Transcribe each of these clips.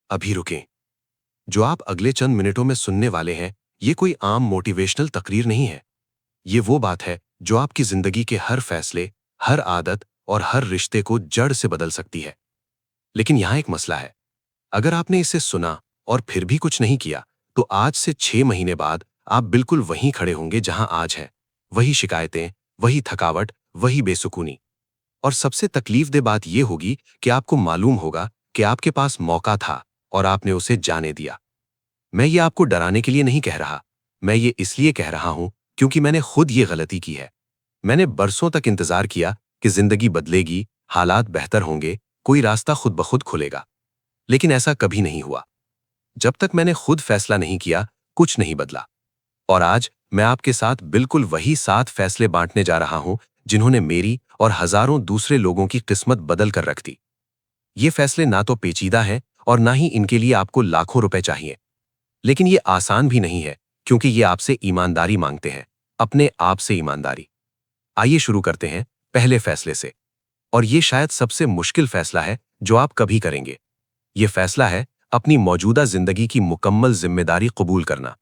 अभी रुकें। जो आप अगले चंद मिनटों में सुनने वाले हैं, ये कोई आम मोटिवेशनल तकरीर नहीं है। ये वो बात है जो आपकी जिंदगी के हर फैसले, हर आदत और हर रिश्ते को जड़ से बदल सकती है। लेकिन यहाँ एक मसला है। अगर आपने इसे सुना और फिर भी कुछ नहीं किया, तो आज से 6 महीने बाद आप बिल्कुल वहीं खड़े होंगे जहां आज है। वही शिकायतें, वही थकावट, वही बेसुकूनी। और सबसे तकलीफदेह बात यह होगी कि आपको मालूम होगा कि आपके पास मौका था और आपने उसे जाने दिया। मैं ये आपको डराने के लिए नहीं कह रहा। मैं ये इसलिए कह रहा हूं क्योंकि मैंने खुद ये गलती की है। मैंने बरसों तक इंतजार किया कि जिंदगी बदलेगी, हालात बेहतर होंगे, कोई रास्ता खुद ब खुद खुलेगा। लेकिन ऐसा कभी नहीं हुआ। जब तक मैंने खुद फैसला नहीं किया, कुछ नहीं बदला। और आज मैं आपके साथ बिल्कुल वही 7 फैसले बांटने जा रहा हूं जिन्होंने मेरी और हजारों दूसरे लोगों की किस्मत बदल कर रख दी। ये फैसले ना तो पेचीदा हैं और ना ही इनके लिए आपको लाखों रुपए चाहिए। लेकिन ये आसान भी नहीं है, क्योंकि ये आपसे ईमानदारी मांगते हैं, अपने आप से ईमानदारी। आइए शुरू करते हैं पहले फैसले से। और ये शायद सबसे मुश्किल फैसला है जो आप कभी करेंगे। ये फैसला है अपनी मौजूदा जिंदगी की मुकम्मल जिम्मेदारी कबूल करना।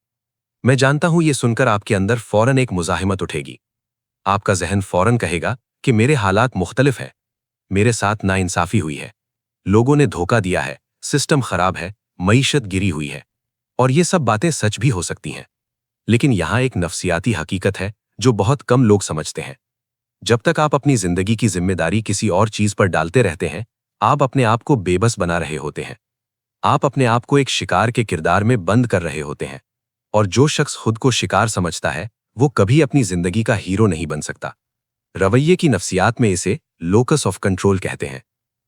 मैं जानता हूं ये सुनकर आपके अंदर फौरन एक मुजाहिमत उठेगी। आपका जहन फौरन कहेगा कि मेरे हालात मुख्तलिफ हैं, मेरे साथ नाइंसाफी हुई है, लोगों ने धोखा दिया है, सिस्टम खराब है, मईशत गिरी हुई है। और ये सब बातें सच भी हो सकती हैं। लेकिन यहां एक नफ्सियाती हकीकत है जो बहुत कम लोग समझते हैं। जब तक आप अपनी जिंदगी की जिम्मेदारी किसी और चीज पर डालते रहते हैं, आप अपने आप को बेबस बना रहे होते हैं। आप अपने आप को एक शिकार के किरदार में बंद कर रहे होते हैं। और जो शख्स खुद को शिकार समझता है, वो कभी अपनी जिंदगी का हीरो नहीं बन सकता। रवैये की नफ्सियात में इसे लोकस ऑफ कंट्रोल कहते हैं।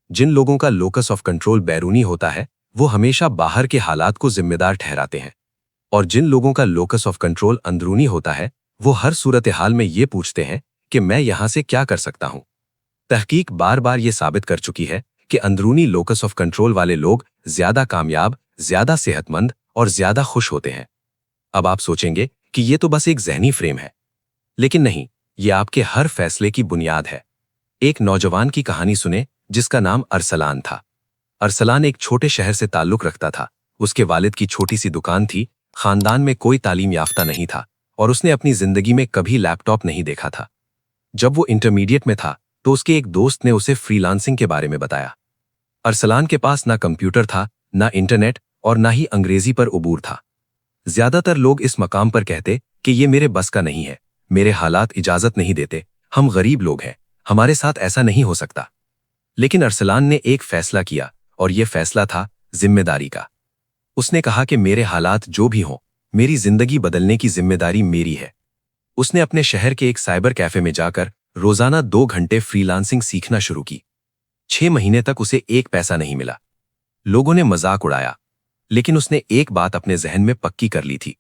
जिन लोगों का लोकस ऑफ कंट्रोल बैरूनी होता है, वो हमेशा बाहर के हालात को जिम्मेदार ठहराते हैं। और जिन लोगों का लोकस ऑफ कंट्रोल अंदरूनी होता है, वो हर सूरत हाल में ये पूछते हैं कि मैं यहां से क्या कर सकता हूं। तहकीक बार बार ये साबित कर चुकी है कि अंदरूनी लोकस ऑफ कंट्रोल वाले लोग ज्यादा कामयाब, ज्यादा सेहतमंद और ज्यादा खुश होते हैं। अब आप सोचेंगे कि ये तो बस एक ज़हनी फ्रेम है। लेकिन नहीं, ये आपके हर फैसले की बुनियाद है। एक नौजवान की कहानी सुने जिसका नाम अरसलान था। अरसलान एक छोटे शहर से ताल्लुक रखता था। उसके वालिद की छोटी सी दुकान थी, खानदान में कोई तालीम याफ्ता नहीं था और उसने अपनी जिंदगी में कभी लैपटॉप नहीं देखा था। जब वो इंटरमीडिएट में था तो उसके एक दोस्त ने उसे फ्रीलांसिंग के बारे में बताया। अरसलान के पास ना कंप्यूटर था, ना इंटरनेट और ना ही अंग्रेजी पर उबूर था। ज्यादातर लोग इस मकाम पर कहते कि ये मेरे बस का नहीं है, मेरे हालात इजाजत नहीं देते, हम गरीब लोग हैं, हमारे साथ ऐसा नहीं हो सकता। लेकिन अरसलान ने एक फैसला किया और यह फैसला था जिम्मेदारी का। उसने कहा कि मेरे हालात जो भी हों, मेरी जिंदगी बदलने की जिम्मेदारी मेरी है। उसने अपने शहर के एक साइबर कैफे में जाकर रोजाना 2 घंटे फ्रीलांसिंग सीखना शुरू की। 6 महीने तक उसे एक पैसा नहीं मिला। लोगों ने मजाक उड़ाया, लेकिन उसने एक बात अपने जहन में पक्की कर ली थी,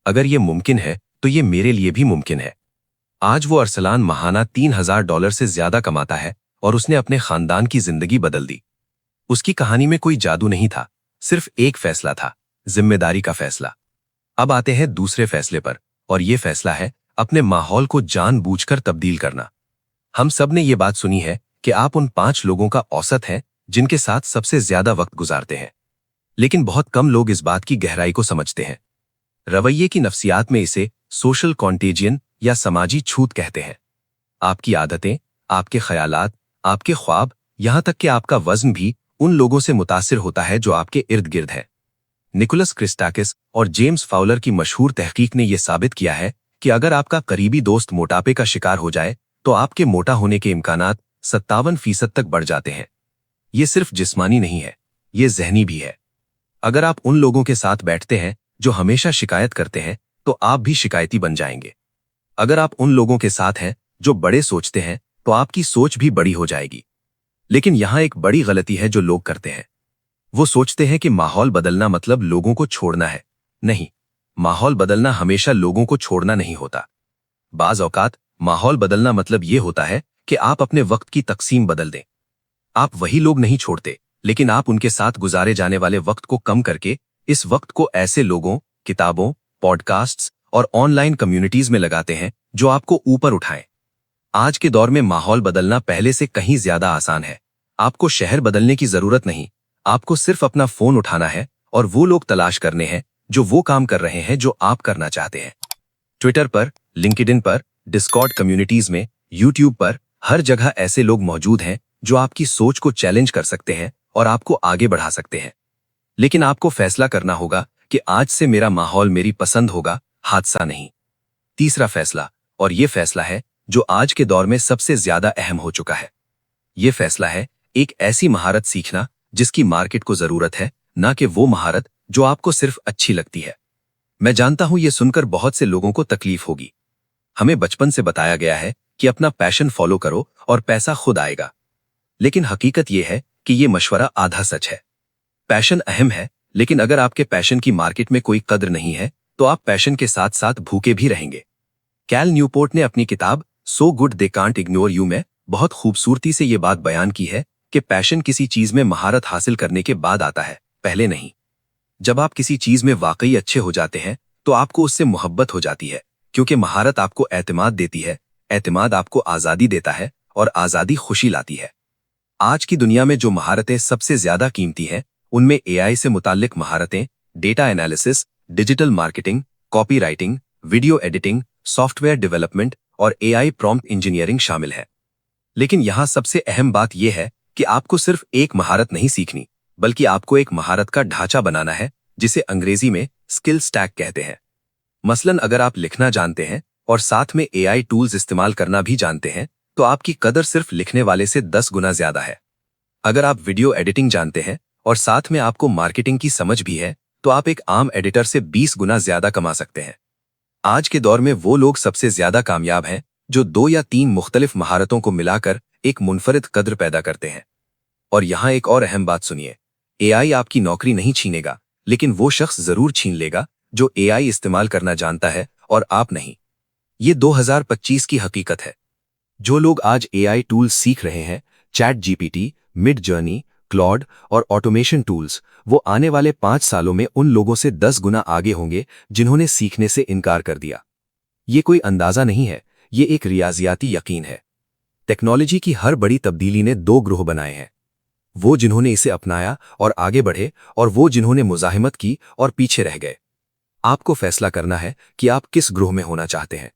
अगर ये मुमकिन है तो ये मेरे लिए भी मुमकिन है। आज वो अरसलान माहाना $3000 से ज्यादा कमाता है और उसने अपने खानदान की जिंदगी बदल दी। उसकी कहानी में कोई जादू नहीं था, सिर्फ एक फैसला था, जिम्मेदारी का फैसला। अब आते हैं दूसरे फैसले पर, और ये फैसला है अपने माहौल को जानबूझकर तब्दील करना। हम सब ने ये बात सुनी है कि आप उन 5 लोगों का औसत हैं जिनके साथ सबसे ज्यादा वक्त गुजारते हैं। लेकिन बहुत कम लोग इस बात की गहराई को समझते हैं। रवैये की नफ्सियात में इसे सोशल कॉन्टेजियन या समाजी छूत कहते हैं। आपकी आदतें, आपके ख्यालात, आपके ख्वाब, यहां तक कि आपका वजन भी उन लोगों से मुतासिर होता है जो आपके इर्द गिर्द है। निकोलस क्रिस्टाकिस और जेम्स फाउलर की मशहूर तहकीक ने यह साबित किया है कि अगर आपका करीबी दोस्त मोटापे का शिकार हो जाए तो आपके मोटा होने के इम्कानात 57% तक बढ़ जाते हैं। ये सिर्फ जिस्मानी नहीं है, ये ज़हनी भी है। अगर आप उन लोगों के साथ बैठते हैं जो हमेशा शिकायत करते हैं, तो आप भी शिकायती बन जाएंगे। अगर आप उन लोगों के साथ हैं जो बड़े सोचते हैं, तो आपकी सोच भी बड़ी हो जाएगी। लेकिन यहां एक बड़ी गलती है जो लोग करते हैं। वो सोचते हैं कि माहौल बदलना मतलब लोगों को छोड़ना है। नहीं, माहौल बदलना हमेशा लोगों को छोड़ना नहीं होता। बाज औकात माहौल बदलना मतलब ये होता है कि आप अपने वक्त की तकसीम बदल दें। आप वही लोग नहीं छोड़ते, लेकिन आप उनके साथ गुजारे जाने वाले वक्त को कम करके इस वक्त को ऐसे लोगों, किताबों, पॉडकास्ट्स और ऑनलाइन कम्युनिटीज में लगाते हैं जो आपको ऊपर उठाएं। आज के दौर में माहौल बदलना पहले से कहीं ज्यादा आसान है। आपको शहर बदलने की जरूरत नहीं, आपको सिर्फ अपना फोन उठाना है और वो लोग तलाश करने हैं जो वो काम कर रहे हैं जो आप करना चाहते हैं। ट्विटर पर, लिंक्डइन पर, डिस्कॉर्ड कम्युनिटीज में, यूट्यूब पर, हर जगह ऐसे लोग मौजूद हैं जो आपकी सोच को चैलेंज कर सकते हैं और आपको आगे बढ़ा सकते हैं। लेकिन आपको फैसला करना होगा कि आज से मेरा माहौल मेरी पसंद होगा, हादसा नहीं। तीसरा फैसला, और ये फैसला है जो आज के दौर में सबसे ज्यादा अहम हो चुका है। ये फैसला है एक ऐसी महारत सीखना जिसकी मार्केट को जरूरत है, ना कि वो महारत जो आपको सिर्फ अच्छी लगती है। मैं जानता हूं ये सुनकर बहुत से लोगों को तकलीफ होगी। हमें बचपन से बताया गया है कि अपना पैशन फॉलो करो और पैसा खुद आएगा। लेकिन हकीकत यह है कि ये मशवरा आधा सच है। पैशन अहम है, लेकिन अगर आपके पैशन की मार्केट में कोई कद्र नहीं है तो आप पैशन के साथ साथ भूखे भी रहेंगे। कैल न्यूपोर्ट ने अपनी किताब so good they can't ignore you में बहुत खूबसूरती से ये बात बयान की है कि पैशन किसी चीज में महारत हासिल करने के बाद आता है, पहले नहीं। जब आप किसी चीज में वाकई अच्छे हो जाते हैं तो आपको उससे मोहब्बत हो जाती है, क्योंकि महारत आपको एतमाद देती है, एतमाद आपको आजादी देता है और आजादी खुशी लाती है। आज की दुनिया में जो महारतें सबसे ज्यादा कीमती हैं उनमें एआई से मुताल्लिक महारतें, data analysis, digital marketing, copy writing, video editing, software development और एआई प्रॉम्प्ट इंजीनियरिंग शामिल है। लेकिन यहाँ सबसे अहम बात यह है कि आपको सिर्फ एक महारत नहीं सीखनी, बल्कि आपको एक महारत का ढांचा बनाना है जिसे अंग्रेजी में स्किल स्टैक कहते हैं। मसलन अगर आप लिखना जानते हैं और साथ में एआई टूल्स इस्तेमाल करना भी जानते हैं तो आपकी कदर सिर्फ लिखने वाले से 10 गुना ज्यादा है। अगर आप वीडियो एडिटिंग जानते हैं और साथ में आपको मार्केटिंग की समझ भी है तो आप एक आम एडिटर से 20 गुना ज्यादा कमा सकते हैं। आज के दौर में वो लोग सबसे ज्यादा कामयाब हैं जो 2 या 3 मुख्तलिफ महारतों को मिलाकर एक मुनफरिद कद्र पैदा करते हैं। और यहाँ एक और अहम बात सुनिए, एआई आपकी नौकरी नहीं छीनेगा, लेकिन वो शख्स जरूर छीन लेगा जो एआई इस्तेमाल करना जानता है और आप नहीं। ये 2025 की हकीकत है। जो लोग आज एआई टूल्स सीख रहे हैं, chat GPT, mid journey, Claude और ऑटोमेशन टूल्स, वो आने वाले 5 सालों में उन लोगों से 10 गुना आगे होंगे जिन्होंने सीखने से इनकार कर दिया। ये कोई अंदाजा नहीं है, ये एक रियाजियाती यकीन है। टेक्नोलॉजी की हर बड़ी तब्दीली ने 2 ग्रोह बनाए हैं, वो जिन्होंने इसे अपनाया और आगे बढ़े और वो जिन्होंने मुजाहिमत की और पीछे रह गए। आपको फैसला करना है कि आप किस ग्रोह में होना चाहते हैं।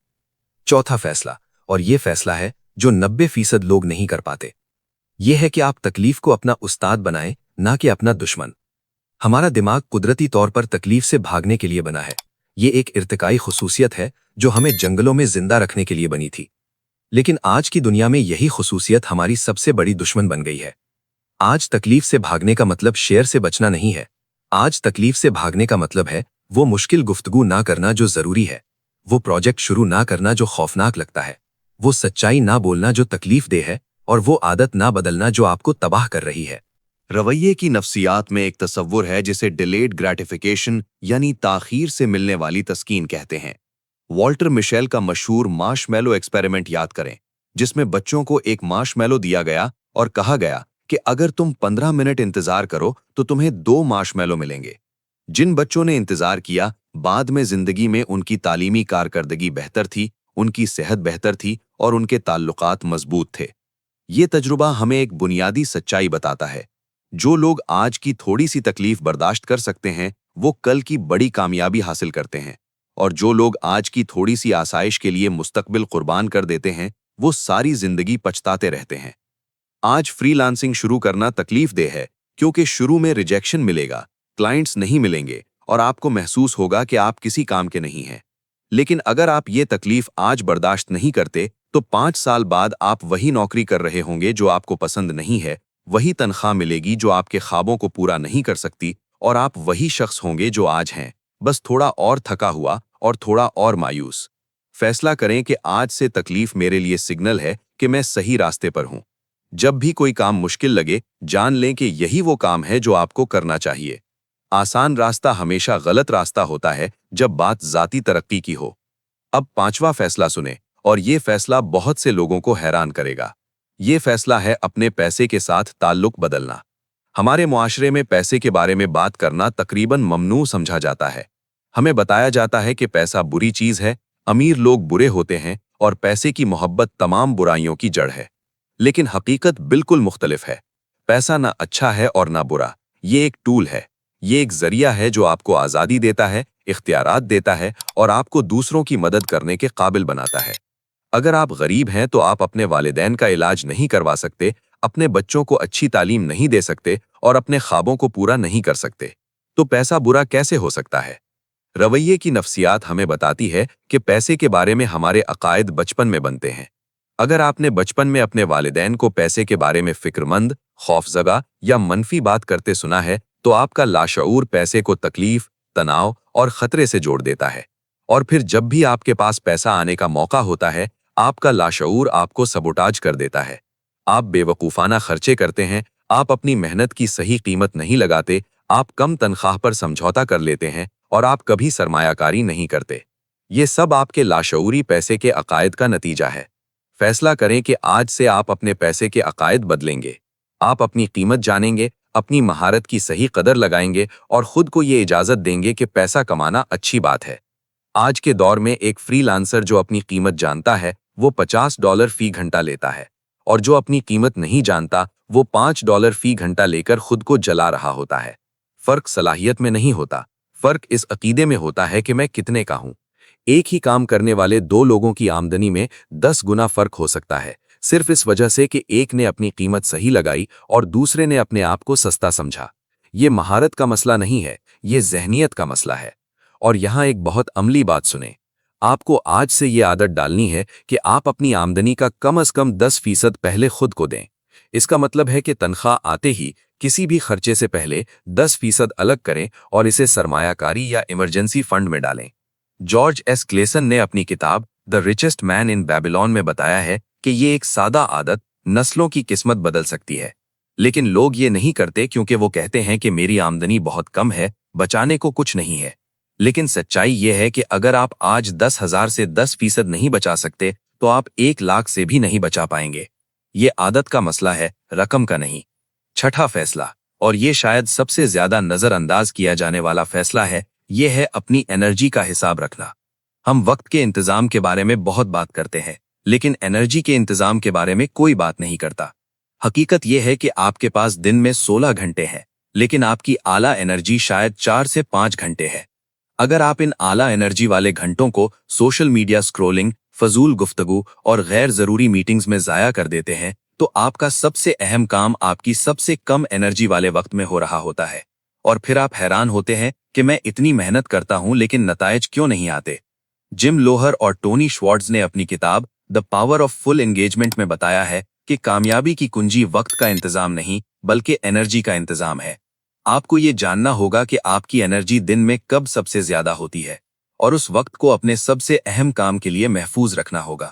चौथा फैसला, और ये फैसला है जो 90% लोग नहीं कर पाते, ये है कि आप तकलीफ को अपना उस्ताद बनाएं, ना कि अपना दुश्मन। हमारा दिमाग कुदरती तौर पर तकलीफ से भागने के लिए बना है। ये एक इर्तिकाई खुसूसियत है जो हमें जंगलों में जिंदा रखने के लिए बनी थी। लेकिन आज की दुनिया में यही खुसूसियत हमारी सबसे बड़ी दुश्मन बन गई है। आज तकलीफ से भागने का मतलब शेर से बचना नहीं है। आज तकलीफ से भागने का मतलब है वो मुश्किल गुफ्तगू ना करना जो जरूरी है, वो प्रोजेक्ट शुरू ना करना जो खौफनाक लगता है, वो सच्चाई ना बोलना जो तकलीफ दे है, और वो आदत ना बदलना जो आपको तबाह कर रही है। रवैये की नफ्सियात में एक तसव्वुर है जिसे डिलेड ग्रेटिफिकेशन यानी ताखीर से मिलने वाली तस्कीन कहते हैं। वॉल्टर मिशेल का मशहूर मार्शमैलो एक्सपेरिमेंट याद करें, जिसमें बच्चों को एक मार्शमैलो दिया गया और कहा गया कि अगर तुम 15 मिनट इंतजार करो तो तुम्हें 2 मार्शमैलो मिलेंगे। जिन बच्चों ने इंतजार किया, बाद में जिंदगी में उनकी तालीमी कारकर्दगी बेहतर थी, उनकी सेहत बेहतर थी और उनके ताल्लुकात मजबूत थे। ये तजुर्बा हमें एक बुनियादी सच्चाई बताता है, जो लोग आज की थोड़ी सी तकलीफ बर्दाश्त कर सकते हैं वो कल की बड़ी कामयाबी हासिल करते हैं, और जो लोग आज की थोड़ी सी आसाइश के लिए मुस्तकबिल कुर्बान कर देते हैं वो सारी जिंदगी पछताते रहते हैं। आज फ्रीलांसिंग शुरू करना तकलीफ दे है, क्योंकि शुरू में रिजेक्शन मिलेगा, क्लाइंट्स नहीं मिलेंगे और आपको महसूस होगा कि आप किसी काम के नहीं हैं। लेकिन अगर आप ये तकलीफ आज बर्दाश्त नहीं करते तो 5 साल बाद आप वही नौकरी कर रहे होंगे जो आपको पसंद नहीं है, वही तनख्वाह मिलेगी जो आपके ख्वाबों को पूरा नहीं कर सकती, और आप वही शख्स होंगे जो आज हैं, बस थोड़ा और थका हुआ और थोड़ा और मायूस। फैसला करें कि आज से तकलीफ मेरे लिए सिग्नल है कि मैं सही रास्ते पर हूं। जब भी कोई काम मुश्किल लगे, जान लें कि यही वो काम है जो आपको करना चाहिए। आसान रास्ता हमेशा गलत रास्ता होता है जब बात ज़ाती तरक्की की हो। अब 5वां फैसला सुने, और ये फैसला बहुत से लोगों को हैरान करेगा। ये फैसला है अपने पैसे के साथ ताल्लुक बदलना। हमारे मुआशरे में पैसे के बारे में बात करना तकरीबन ममनू समझा जाता है। हमें बताया जाता है कि पैसा बुरी चीज है, अमीर लोग बुरे होते हैं और पैसे की मोहब्बत तमाम बुराइयों की जड़ है। लेकिन हकीकत बिल्कुल मुख्तलिफ है। पैसा ना अच्छा है और ना बुरा, یہ ایک ٹول ہے، یہ ایک ذریعہ ہے جو آپ کو آزادی دیتا ہے، اختیارات دیتا ہے اور آپ کو دوسروں کی مدد کرنے کے قابل بناتا ہے۔ اگر آپ غریب ہیں تو آپ اپنے والدین کا علاج نہیں کروا سکتے، اپنے بچوں کو اچھی تعلیم نہیں دے سکتے اور اپنے خوابوں کو پورا نہیں کر سکتے، تو پیسہ برا کیسے ہو سکتا ہے؟ رویے کی نفسیات ہمیں بتاتی ہے کہ پیسے کے بارے میں ہمارے عقائد بچپن میں بنتے ہیں۔ اگر آپ نے بچپن میں اپنے والدین کو پیسے کے بارے میں فکر مند، خوفزدہ یا منفی بات کرتے سنا ہے تو آپ کا لاشعور پیسے کو تکلیف، تناؤ اور خطرے سے جوڑ دیتا ہے، اور پھر جب بھی آپ کے پاس پیسہ آنے کا موقع ہوتا ہے آپ کا لاشعور آپ کو سبوٹاج کر دیتا ہے۔ آپ بے وقوفانہ خرچے کرتے ہیں، آپ اپنی محنت کی صحیح قیمت نہیں لگاتے، آپ کم تنخواہ پر سمجھوتا کر لیتے ہیں اور آپ کبھی سرمایہ کاری نہیں کرتے۔ یہ سب آپ کے لاشعوری پیسے کے عقائد کا نتیجہ ہے۔ فیصلہ کریں کہ آج سے آپ اپنے پیسے کے عقائد بدلیں گے۔ آپ اپنی قیمت جانیں گے، اپنی مہارت کی صحیح قدر لگائیں گے اور خود کو یہ اجازت دیں گے کہ پیسہ کمانا اچھی بات ہے۔ آج کے دور میں ایک فری لانسر جو اپنی قیمت جانتا ہے وہ $50 فی گھنٹہ لیتا ہے، اور جو اپنی قیمت نہیں جانتا وہ $5 فی گھنٹہ لے کر خود کو جلا رہا ہوتا ہے۔ فرق صلاحیت میں نہیں ہوتا، فرق اس عقیدے میں ہوتا ہے کہ میں کتنے کا ہوں۔ ایک ہی کام کرنے والے دو لوگوں کی آمدنی میں 10 گنا فرق ہو سکتا ہے، صرف اس وجہ سے کہ ایک نے اپنی قیمت صحیح لگائی اور دوسرے نے اپنے آپ کو سستا سمجھا۔ یہ مہارت کا مسئلہ نہیں ہے، یہ ذہنیت کا مسئلہ ہے۔ اور یہاں ایک بہت عملی بات سنیں، آپ کو آج سے یہ عادت ڈالنی ہے کہ آپ اپنی آمدنی کا کم از کم 10% پہلے خود کو دیں۔ اس کا مطلب ہے کہ تنخواہ آتے ہی کسی بھی خرچے سے پہلے 10% الگ کریں اور اسے سرمایہ کاری یا ایمرجنسی فنڈ میں ڈالیں۔ جارج ایس کلیسن نے اپنی کتاب دی ریچسٹ مین ان بیبیلون میں بتایا ہے کہ یہ ایک سادہ عادت نسلوں کی قسمت بدل سکتی ہے، لیکن لوگ یہ نہیں کرتے کیونکہ وہ کہتے ہیں کہ میری آمدنی بہت کم ہے، بچانے کو کچھ نہیں ہے۔ لیکن سچائی یہ ہے کہ اگر آپ آج 10,000 سے 10% نہیں بچا سکتے تو آپ 1,00,000 سے بھی نہیں بچا پائیں گے۔ یہ عادت کا مسئلہ ہے، رقم کا نہیں۔ چھٹا فیصلہ، اور یہ شاید سب سے زیادہ نظر انداز کیا جانے والا فیصلہ ہے، یہ ہے اپنی انرجی کا حساب رکھنا۔ ہم وقت کے انتظام کے بارے میں بہت بات کرتے ہیں، لیکن انرجی کے انتظام کے بارے میں کوئی بات نہیں کرتا۔ حقیقت یہ ہے کہ آپ کے پاس دن میں 16 گھنٹے ہیں، لیکن آپ کی اعلیٰ انرجی شاید 4 سے 5 گھنٹے ہے۔ اگر آپ ان اعلیٰ انرجی والے گھنٹوں کو سوشل میڈیا سکرولنگ، فضول گفتگو اور غیر ضروری میٹنگز میں ضائع کر دیتے ہیں تو آپ کا سب سے اہم کام آپ کی سب سے کم انرجی والے وقت میں ہو رہا ہوتا ہے، اور پھر آپ حیران ہوتے ہیں کہ میں اتنی محنت کرتا ہوں لیکن نتائج کیوں نہیں آتے۔ جم لوہر اور ٹونی شوارٹز نے اپنی کتاب the power of full engagement میں بتایا ہے کہ کامیابی کی کنجی وقت کا انتظام نہیں بلکہ انرجی کا انتظام ہے۔ آپ کو یہ جاننا ہوگا کہ آپ کی انرجی دن میں کب سب سے زیادہ ہوتی ہے، اور اس وقت کو اپنے سب سے اہم کام کے لیے محفوظ رکھنا ہوگا۔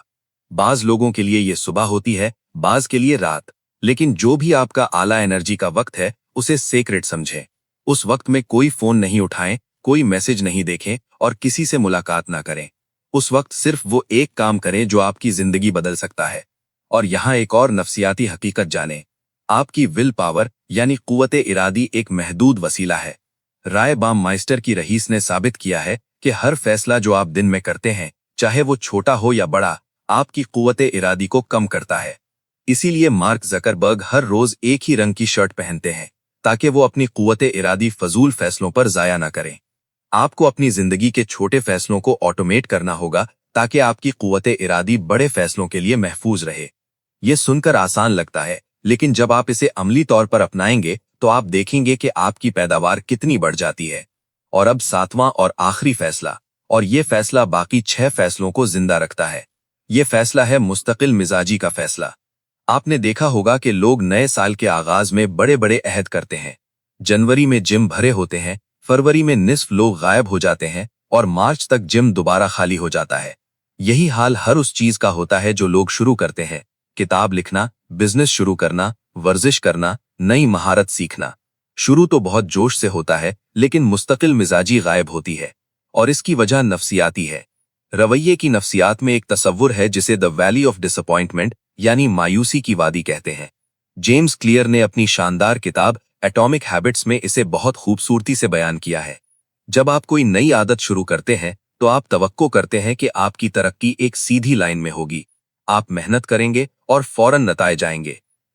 بعض لوگوں کے لیے یہ صبح ہوتی ہے، بعض کے لیے رات، لیکن جو بھی آپ کا اعلیٰ انرجی کا وقت ہے اسے سیکرٹ سمجھیں۔ اس وقت میں کوئی فون نہیں اٹھائیں، کوئی میسج نہیں دیکھیں اور کسی سے ملاقات نہ کریں۔ اس وقت صرف وہ ایک کام کریں جو آپ کی زندگی بدل سکتا ہے۔ اور یہاں ایک اور نفسیاتی حقیقت جانیں، آپ کی ول پاور یعنی قوت ارادی ایک محدود وسیلہ ہے۔ رائے بام مائسٹر کی رئیس نے ثابت کیا ہے کہ ہر فیصلہ جو آپ دن میں کرتے ہیں، چاہے وہ چھوٹا ہو یا بڑا، آپ کی قوت ارادی کو کم کرتا ہے۔ اسی لیے مارک زکربرگ ہر روز ایک ہی رنگ کی شرٹ پہنتے ہیں تاکہ وہ اپنی قوت ارادی فضول فیصلوں پر ضائع نہ کریں۔ آپ کو اپنی زندگی کے چھوٹے فیصلوں کو آٹومیٹ کرنا ہوگا تاکہ آپ کی قوت ارادی بڑے فیصلوں کے لیے محفوظ رہے۔ یہ سن کر آسان لگتا ہے، لیکن جب آپ اسے عملی طور پر اپنائیں گے تو آپ دیکھیں گے کہ آپ کی پیداوار کتنی بڑھ جاتی ہے۔ اور اب 7واں اور آخری فیصلہ، اور یہ فیصلہ باقی 6 فیصلوں کو زندہ رکھتا ہے۔ یہ فیصلہ ہے مستقل مزاجی کا فیصلہ۔ آپ نے دیکھا ہوگا کہ لوگ نئے سال کے آغاز میں بڑے بڑے عہد کرتے ہیں۔ جنوری میں جم بھرے ہوتے ہیں، فروری میں نصف لوگ غائب ہو جاتے ہیں اور مارچ تک جم دوبارہ خالی ہو جاتا ہے۔ یہی حال ہر اس چیز کا ہوتا ہے جو لوگ شروع کرتے ہیں: کتاب لکھنا، بزنس شروع کرنا، ورزش کرنا، نئی مہارت سیکھنا۔ شروع تو بہت جوش سے ہوتا ہے، لیکن مستقل مزاجی غائب ہوتی ہے، اور اس کی وجہ نفسیاتی ہے۔ رویے کی نفسیات میں ایک تصور ہے جسے دی ویلی آف ڈس اپوائنٹمنٹ یعنی مایوسی کی وادی کہتے ہیں۔ جیمز کلیئر نے اپنی شاندار کتاب ایٹامک ہیبٹس میں اسے بہت خوبصورتی سے بیان کیا ہے۔ جب آپ کوئی نئی عادت شروع کرتے ہیں تو آپ توقع کرتے ہیں کہ آپ کی ترقی ایک سیدھی لائن میں ہوگی۔ آپ محنت کریں گے اور فوراً نتائج آئیں گے،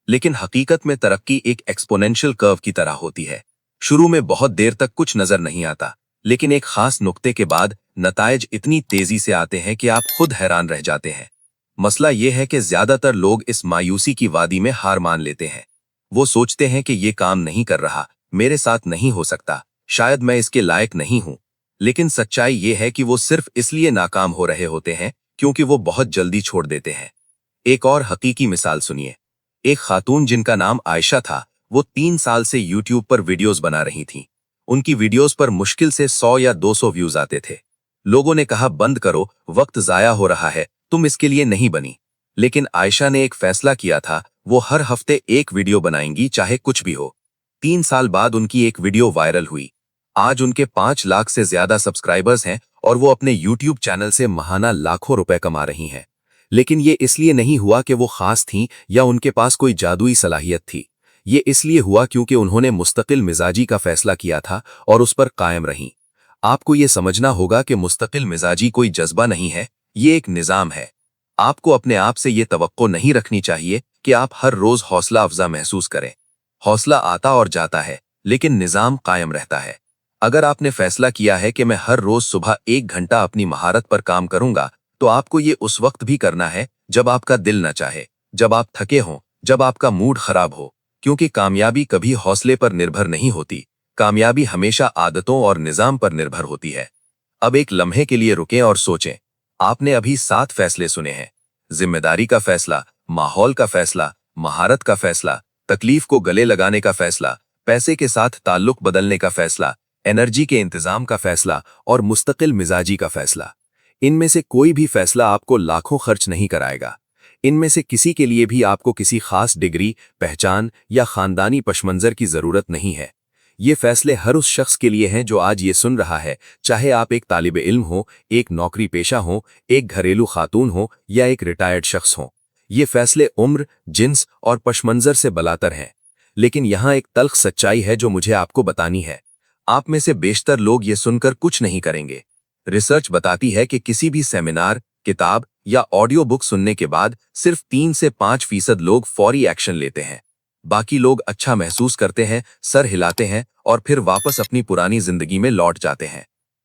لیکن حقیقت میں ترقی ایک ایکسپونینشل کرو کی طرح ہوتی ہے۔ शुरू में बहुत देर तक कुछ नजर नहीं आता, लेकिन एक खास नुक्ते के बाद नतायज इतनी तेजी से आते हैं कि आप खुद हैरान रह जाते हैं। मसला यह है कि ज्यादातर लोग इस मायूसी की वादी में हार मान लेते हैं। वो सोचते हैं कि ये काम नहीं कर रहा, मेरे साथ नहीं हो सकता, शायद मैं इसके लायक नहीं हूं। लेकिन सच्चाई ये है कि वो सिर्फ इसलिए नाकाम हो रहे होते हैं क्योंकि वो बहुत जल्दी छोड़ देते हैं। एक और हकीकी मिसाल सुनिए। एक खातून जिनका नाम आयशा था, वो 3 साल से यूट्यूब पर वीडियोस बना रही थीं। उनकी वीडियोस पर मुश्किल से 100 या 200 व्यूज आते थे। लोगों ने कहा बंद करो, वक्त जाया हो रहा है, तुम इसके लिए नहीं बनी। लेकिन आयशा ने एक फैसला किया था, वो हर हफ्ते एक वीडियो बनाएंगी चाहे कुछ भी हो। 3 साल बाद उनकी एक वीडियो वायरल हुई। आज उनके 5 लाख से ज्यादा सब्सक्राइबर्स हैं और वो अपने यूट्यूब चैनल से महाना लाखों रुपए कमा रही हैं। लेकिन ये इसलिए नहीं हुआ कि वो खास थीं या उनके पास कोई जादुई सलाहियत थी। ये इसलिए हुआ क्योंकि उन्होंने मुस्तकिल मिजाजी का फैसला किया था और उस पर कायम रहीं। आपको ये समझना होगा कि मुस्तकिल मिजाजी कोई जज्बा नहीं है, ये एक निजाम है। आपको अपने आप से ये तवक्को नहीं रखनी चाहिए कि आप हर रोज हौसला अफजा महसूस करें। हौसला आता और जाता है, लेकिन निजाम कायम रहता है। अगर आपने फैसला किया है कि मैं हर रोज सुबह 1 घंटा अपनी महारत पर काम करूंगा, तो आपको ये उस वक्त भी करना है जब आपका दिल न चाहे, जब आप थके हों, जब आपका मूड खराब हो। क्योंकि कामयाबी कभी हौसले पर निर्भर नहीं होती, कामयाबी हमेशा आदतों और निजाम पर निर्भर होती है। अब एक लम्हे के लिए रुकें और सोचें। आपने अभी 7 फैसले सुने हैं। जिम्मेदारी का फैसला, माहौल का फैसला, महारत का फैसला, तकलीफ को गले लगाने का फैसला, पैसे के साथ ताल्लुक बदलने का फैसला, एनर्जी के इंतजाम का फैसला और मुस्तकिल मिजाजी का फैसला। इनमें से कोई भी फैसला आपको लाखों खर्च नहीं कराएगा। इनमें से किसी के लिए भी आपको किसी खास डिग्री, पहचान या खानदानी पशमंजर की जरूरत नहीं है। ये फैसले हर उस शख्स के लिए हैं जो आज ये सुन रहा है, चाहे आप एक तालिब इल्म हो, एक नौकरी पेशा हो, एक घरेलू खातून हो या एक रिटायर्ड शख्स हो। ये फैसले उम्र, जिन्स और पशमंजर से बलातर हैं। लेकिन यहाँ एक तल्ख सच्चाई है जो मुझे आपको बतानी है। आप में से बेशतर लोग ये सुनकर कुछ नहीं करेंगे। रिसर्च बताती है कि किसी भी सेमिनार, किताब या ऑडियो बुक सुनने के बाद सिर्फ 3 से 5% लोग फौरी एक्शन लेते हैं। बाकी लोग अच्छा महसूस करते हैं, सर हिलाते हैं और फिर वापस अपनी पुरानी जिंदगी में लौट जाते हैं।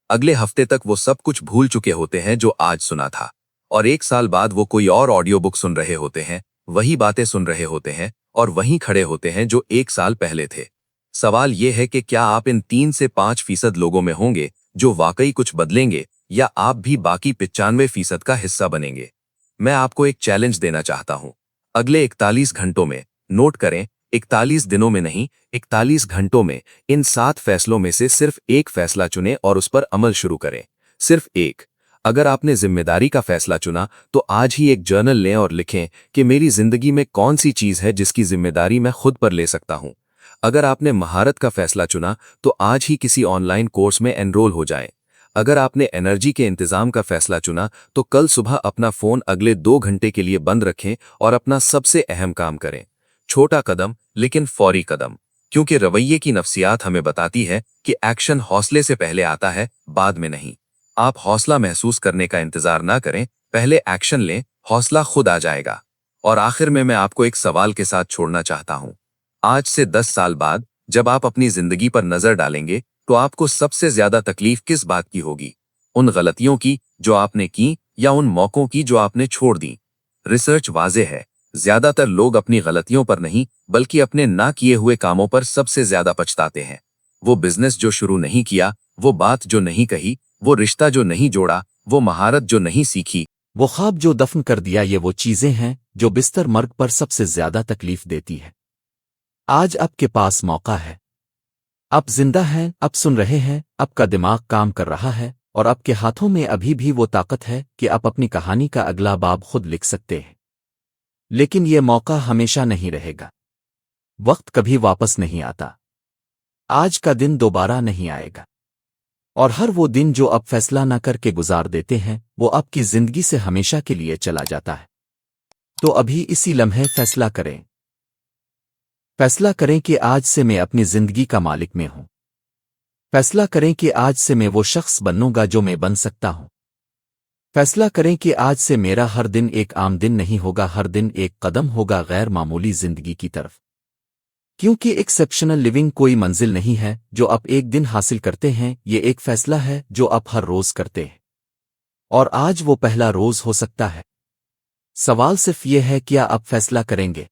अगले हफ्ते तक वो सब कुछ भूल चुके होते हैं जो आज सुना था, और 1 साल बाद वो कोई और ऑडियो बुक सुन रहे होते हैं, वही बातें सुन रहे होते हैं और वहीं खड़े होते हैं जो 1 साल पहले थे। सवाल ये है कि क्या आप इन 3 से 5% लोगों में होंगे जो वाकई कुछ बदलेंगे, या आप भी बाकी 95% का हिस्सा बनेंगे? मैं आपको एक चैलेंज देना चाहता हूं। अगले 41 घंटों में, नोट करें, 41 दिनों में नहीं, 41 घंटों में इन 7 फैसलों में से सिर्फ एक फैसला चुनें और उस पर अमल शुरू करें। सिर्फ एक। अगर आपने जिम्मेदारी का फैसला चुना तो आज ही एक जर्नल लें और लिखें कि मेरी जिंदगी में कौन सी चीज है जिसकी जिम्मेदारी मैं खुद पर ले सकता हूं। अगर आपने महारत का फैसला चुना तो आज ही किसी ऑनलाइन कोर्स में एनरोल हो जाएं। अगर आपने एनर्जी के इंतजाम का फैसला चुना तो कल सुबह अपना फोन अगले 2 घंटे के लिए बंद रखें और अपना सबसे अहम काम करें। छोटा कदम लेकिन फौरी कदम, क्योंकि रवैये की नफ्सियात हमें बताती है कि एक्शन हौसले से पहले आता है, बाद में नहीं। आप हौसला महसूस करने का इंतजार ना करें, पहले एक्शन लें, हौसला खुद आ जाएगा। और आखिर में मैं आपको एक सवाल के साथ छोड़ना चाहता हूं। आज से 10 साल बाद जब आप अपनी जिंदगी पर नजर डालेंगे तो आपको सबसे ज्यादा तकलीफ किस बात की होगी? उन गलतियों की जो आपने की या उन मौकों की जो आपने छोड़ दी? रिसर्च वाज़े है, ज्यादातर लोग अपनी गलतियों पर नहीं बल्कि अपने ना किए हुए कामों पर सबसे ज्यादा पछताते हैं। वो बिजनेस जो शुरू नहीं किया, वो बात जो नहीं कही, वो रिश्ता जो नहीं जोड़ा, वो महारत जो नहीं सीखी, वो ख्वाब जो दफन कर दिया, ये वो चीजें हैं जो बिस्तर मर्ग पर सबसे ज्यादा तकलीफ देती है। आज आपके पास मौका है। आप जिंदा हैं, आप सुन रहे हैं, आपका दिमाग काम कर रहा है और आपके हाथों में अभी भी वो ताकत है कि आप अपनी कहानी का अगला बाब खुद लिख सकते हैं। लेकिन ये मौका हमेशा नहीं रहेगा। वक्त कभी वापस नहीं आता। आज का दिन दोबारा नहीं आएगा। और हर वो दिन जो आप फैसला न करके गुजार देते हैं, वो आपकी जिंदगी से हमेशा के लिए चला जाता है। तो अभी इसी लम्हे फैसला करें। फैसला करें कि आज से मैं अपनी जिंदगी का मालिक में हूं। फैसला करें कि आज से मैं वो शख्स बनूंगा जो मैं बन सकता हूं। फैसला करें कि आज से मेरा हर दिन एक आम दिन नहीं होगा, हर दिन एक कदम होगा गैर मामूली जिंदगी की तरफ। क्योंकि एक्सेप्शनल लिविंग कोई मंजिल नहीं है जो आप एक दिन हासिल करते हैं, ये एक फैसला है जो आप हर रोज करते हैं। और आज वो पहला रोज हो सकता है। सवाल सिर्फ ये है, क्या आप फैसला करेंगे?